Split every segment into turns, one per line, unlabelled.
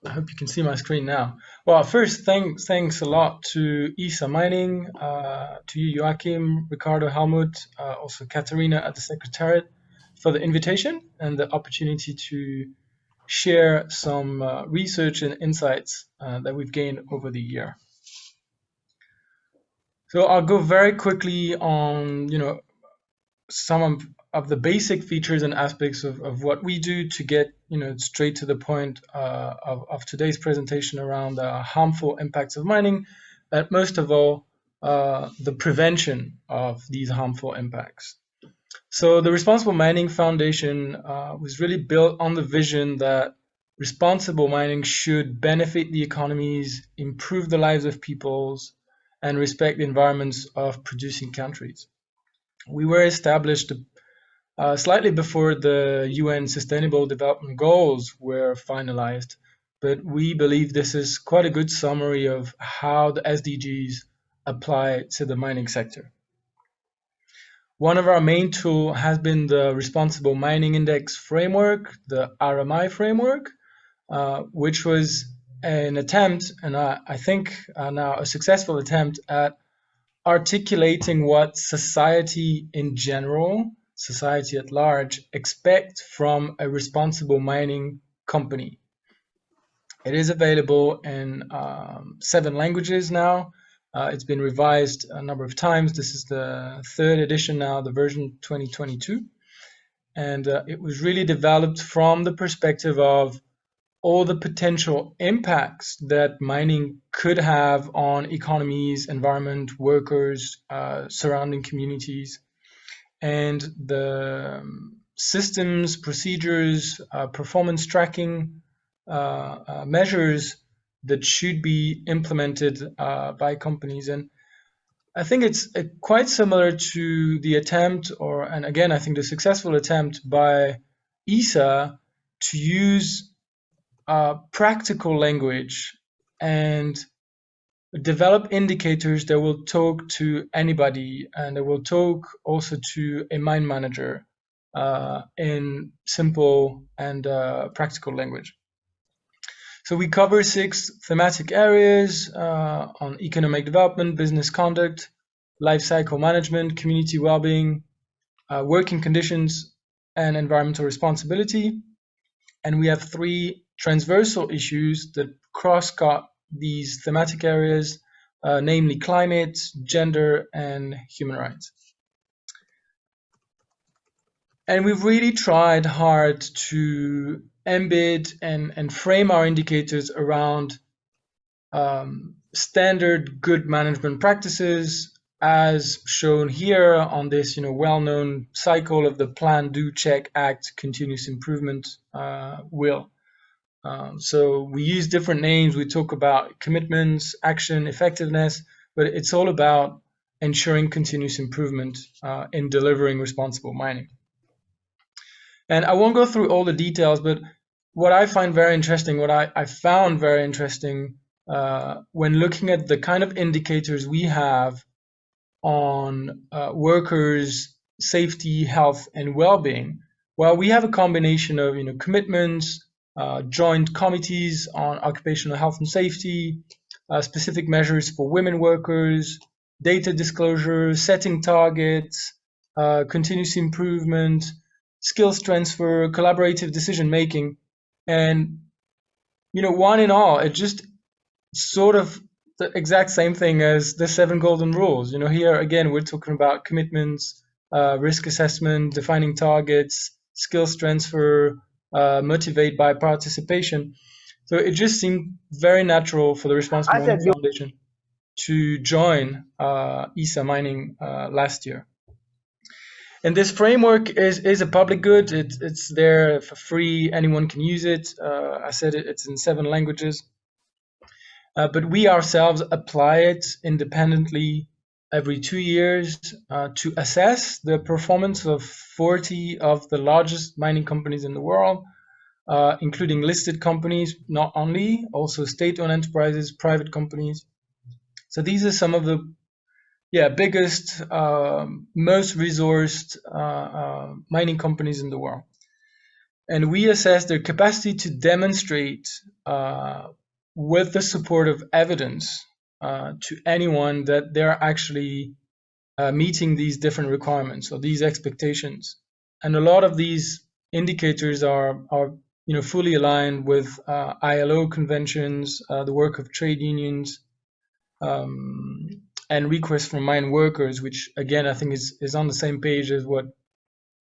I hope you can see my screen now. Well, first, thanks a lot to ESA Mining, to you, Joachim, Ricardo, Helmut, also Katarina at the Secretariat for the invitation and the opportunity to share some research and insights that we've gained over the year. So I'll go very quickly on, some of the basic features and aspects of what we do to get straight to the point of today's presentation around the harmful impacts of mining, but most of all the prevention of these harmful impacts. So the Responsible Mining Foundation was really built on the vision that responsible mining should benefit the economies, improve the lives of peoples, and respect the environments of producing countries. We were established slightly before the UN Sustainable Development Goals were finalized, but we believe this is quite a good summary of how the SDGs apply to the mining sector. One of our main tools has been the Responsible Mining Index framework, the RMI framework, which was an attempt, and I think now a successful attempt at articulating what society in general, society at large, expect from a responsible mining company. It is available in 7 languages now. It's been revised a number of times. This is the 3rd edition now, the version 2022. And it was really developed from the perspective of all the potential impacts that mining could have on economies, environment, workers, surrounding communities, and the systems, procedures, performance tracking measures that should be implemented by companies. And I think it's quite similar to the attempt, and again, I think the successful attempt by ESA to use practical language and develop indicators that will talk to anybody and that will talk also to a mine manager in simple and practical language. So we cover 6 thematic areas on economic development, business conduct, life cycle management, community well-being, working conditions, and environmental responsibility. And we have 3 transversal issues that cross-cut these thematic areas, namely climate, gender, and human rights. And we've really tried hard to embed and frame our indicators around standard good management practices, as shown here on this well-known cycle of the plan, do, check, act, continuous improvement wheel. So we use different names. We talk about commitments, action, effectiveness, but it's all about ensuring continuous improvement in delivering responsible mining. And I won't go through all the details, but what I find very interesting, what I found very interesting when looking at the kind of indicators we have on workers' safety, health, and well-being, well, we have a combination of commitments, joint committees on occupational health and safety, specific measures for women workers, data disclosure, setting targets, continuous improvement, skills transfer, collaborative decision making, and one in all, it just sort of the exact same thing as the 7 golden rules. Here again, we're talking about commitments, risk assessment, defining targets, skills transfer, motivate by participation. So it just seemed very natural for the Responsible Mining Foundation to join ESA Mining last year. And this framework is a public good. It's there for free. Anyone can use it. I said it's in 7 languages. But we ourselves apply it independently every 2 years to assess the performance of 40 of the largest mining companies in the world, including listed companies, not only, also state-owned enterprises, private companies. So these are some of the biggest, most resourced mining companies in the world. And we assess their capacity to demonstrate with the support of evidence to anyone that they're actually meeting these different requirements or these expectations. And a lot of these indicators are fully aligned with ILO conventions, the work of trade unions, and requests from mine workers, which again I think is on the same page as what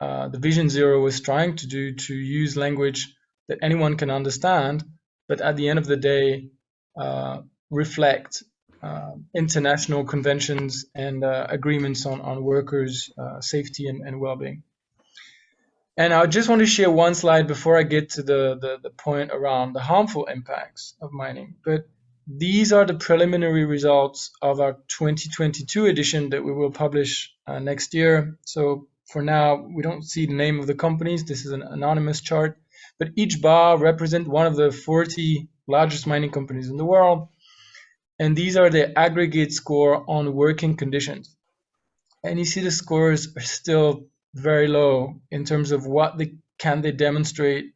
the Vision Zero was trying to do, to use language that anyone can understand, but at the end of the day, reflect international conventions and agreements on workers' safety and well-being. And I just want to share one slide before I get to the point around the harmful impacts of mining. But these are the preliminary results of our 2022 edition that we will publish next year. So for now, we don't see the name of the companies. This is an anonymous chart, but each bar represents one of the 40 largest mining companies in the world. And these are the aggregate score on working conditions. And you see the scores are still very low in terms of what they can demonstrate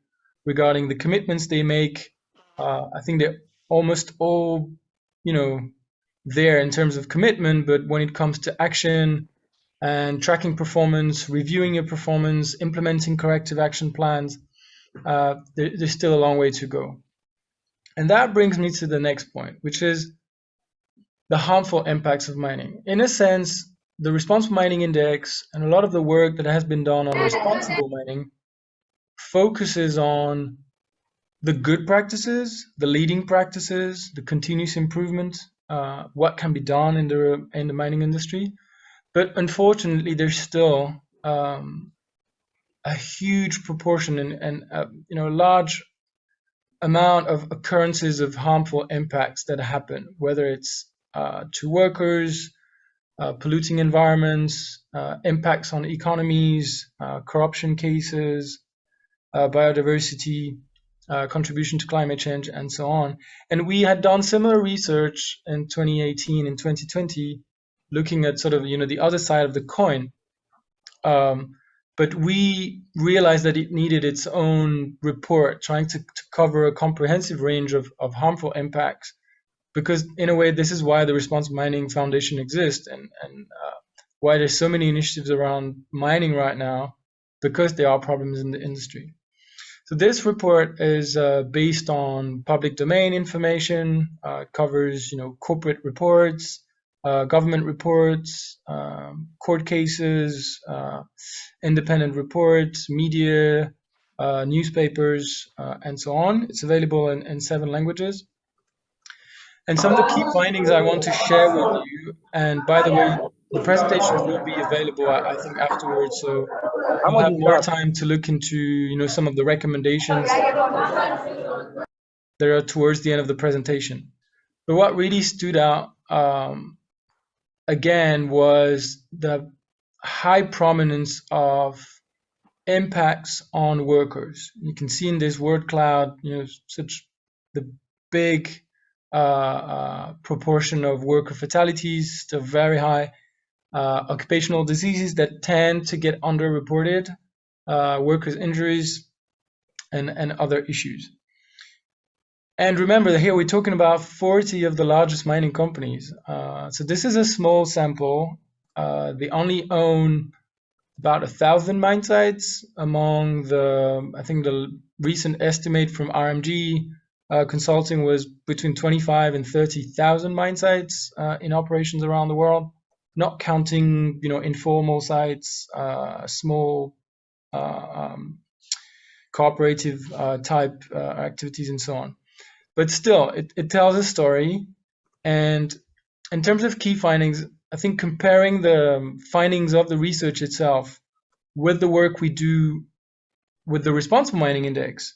regarding the commitments they make. I think they're almost all, there in terms of commitment, but when it comes to action and tracking performance, reviewing your performance, implementing corrective action plans, there's still a long way to go. And that brings me to the next point, which is the harmful impacts of mining. In a sense, the Responsible Mining Index and a lot of the work that has been done on responsible mining focuses on the good practices, the leading practices, the continuous improvement, what can be done in the mining industry. But unfortunately, there's still a huge proportion and a large amount of occurrences of harmful impacts that happen, whether it's to workers, polluting environments, impacts on economies, corruption cases, biodiversity, contribution to climate change, and so on. And we had done similar research in 2018 and 2020, looking at sort of the other side of the coin. But we realized that it needed its own report, trying to cover a comprehensive range of harmful impacts. Because in a way, this is why the Responsible Mining Foundation exists, and why there's so many initiatives around mining right now, because there are problems in the industry. So this report is based on public domain information, covers corporate reports, government reports, court cases, independent reports, media, newspapers, and so on. It's available in 7 languages. And some of the key findings I want to share with you, and by the way, the presentations will be available, I think, afterwards, so you'll have more time to look into, some of the recommendations that are towards the end of the presentation. But what really stood out, again, was the high prominence of impacts on workers. You can see in this word cloud, such the big proportion of worker fatalities, still very high, occupational diseases that tend to get underreported, workers' injuries, and other issues. And remember that here we're talking about 40 of the largest mining companies. So this is a small sample. They only own about 1,000 mine sites among I think the recent estimate from RMG Consulting was between 25 and 30,000 mine sites in operations around the world, not counting, informal sites, small cooperative type activities and so on. But still, it tells a story. And in terms of key findings, I think comparing the findings of the research itself with the work we do with the Responsible Mining Index,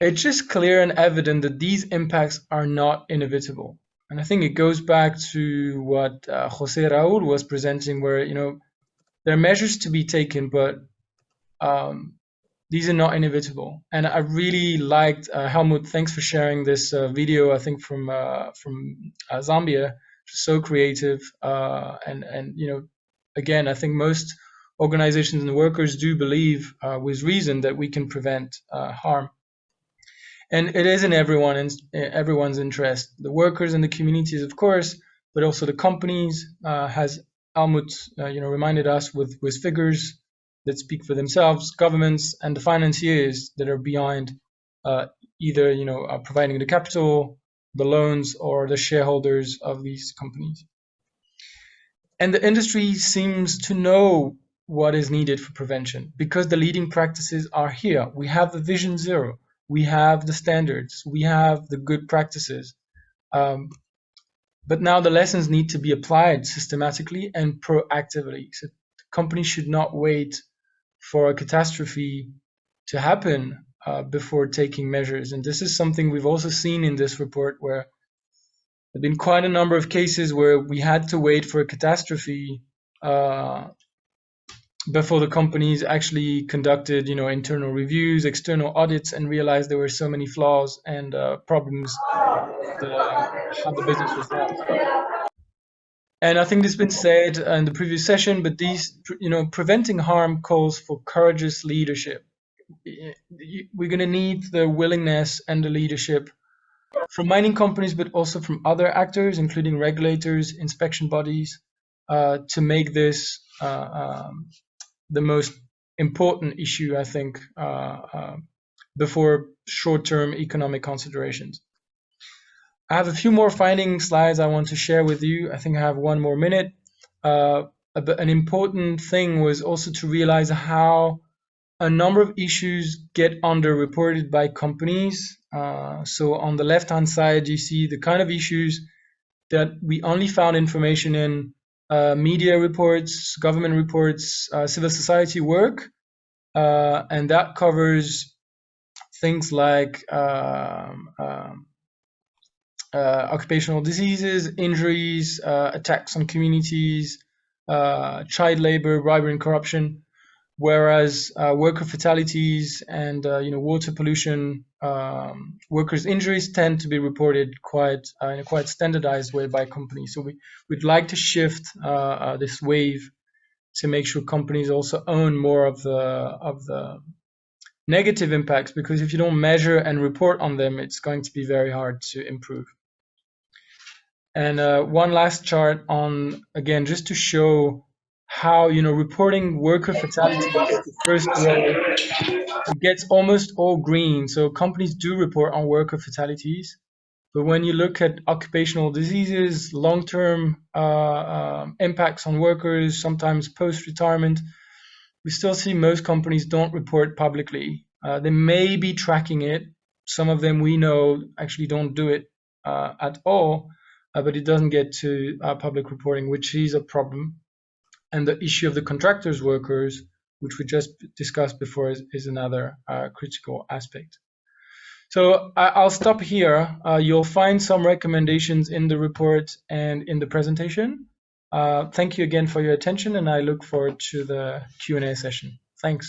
it's just clear and evident that these impacts are not inevitable. And I think it goes back to what Jose Raul was presenting, where there are measures to be taken, but these are not inevitable. And I really liked Helmut. Thanks for sharing this video. I think from Zambia, so creative. And again, I think most organizations and workers do believe with reason that we can prevent harm. And it is in everyone's interest, the workers and the communities, of course, but also the companies, has Almut reminded us with figures that speak for themselves, governments and the financiers that are behind either providing the capital, the loans, or the shareholders of these companies. And the industry seems to know what is needed for prevention because the leading practices are here. We have the Vision Zero, we have the standards, we have the good practices. But now the lessons need to be applied systematically and proactively. So companies should not wait for a catastrophe to happen before taking measures. And this is something we've also seen in this report, where there have been quite a number of cases where we had to wait for a catastrophe before the companies actually conducted, internal reviews, external audits, and realized there were so many flaws and problems with how the business was run. And I think this has been said in the previous session, but preventing harm calls for courageous leadership. We're going to need the willingness and the leadership from mining companies, but also from other actors, including regulators, inspection bodies, to make this the most important issue, I think, before short-term economic considerations. I have a few more finding slides I want to share with you. I think I have 1 more minute. An important thing was also to realize how a number of issues get underreported by companies. So on the left-hand side, you see the kind of issues that we only found information in media reports, government reports, civil society work, and that covers things like occupational diseases, injuries, attacks on communities, child labor, bribery and corruption, whereas worker fatalities and water pollution, workers' injuries tend to be reported in a quite standardized way by companies. So we'd like to shift this wave to make sure companies also own more of the negative impacts, because if you don't measure and report on them, it's going to be very hard to improve. And one last chart on, again, just to show how, reporting worker fatalities, the first row, it gets almost all green. So companies do report on worker fatalities. But when you look at occupational diseases, long-term impacts on workers, sometimes post-retirement, we still see most companies don't report publicly. They may be tracking it. Some of them we know actually don't do it at all. But it doesn't get to public reporting, which is a problem. And the issue of the contractors' workers, which we just discussed before, is another critical aspect. So I'll stop here. You'll find some recommendations in the report and in the presentation. Thank you again for your attention, and I look forward to the Q&A session. Thanks.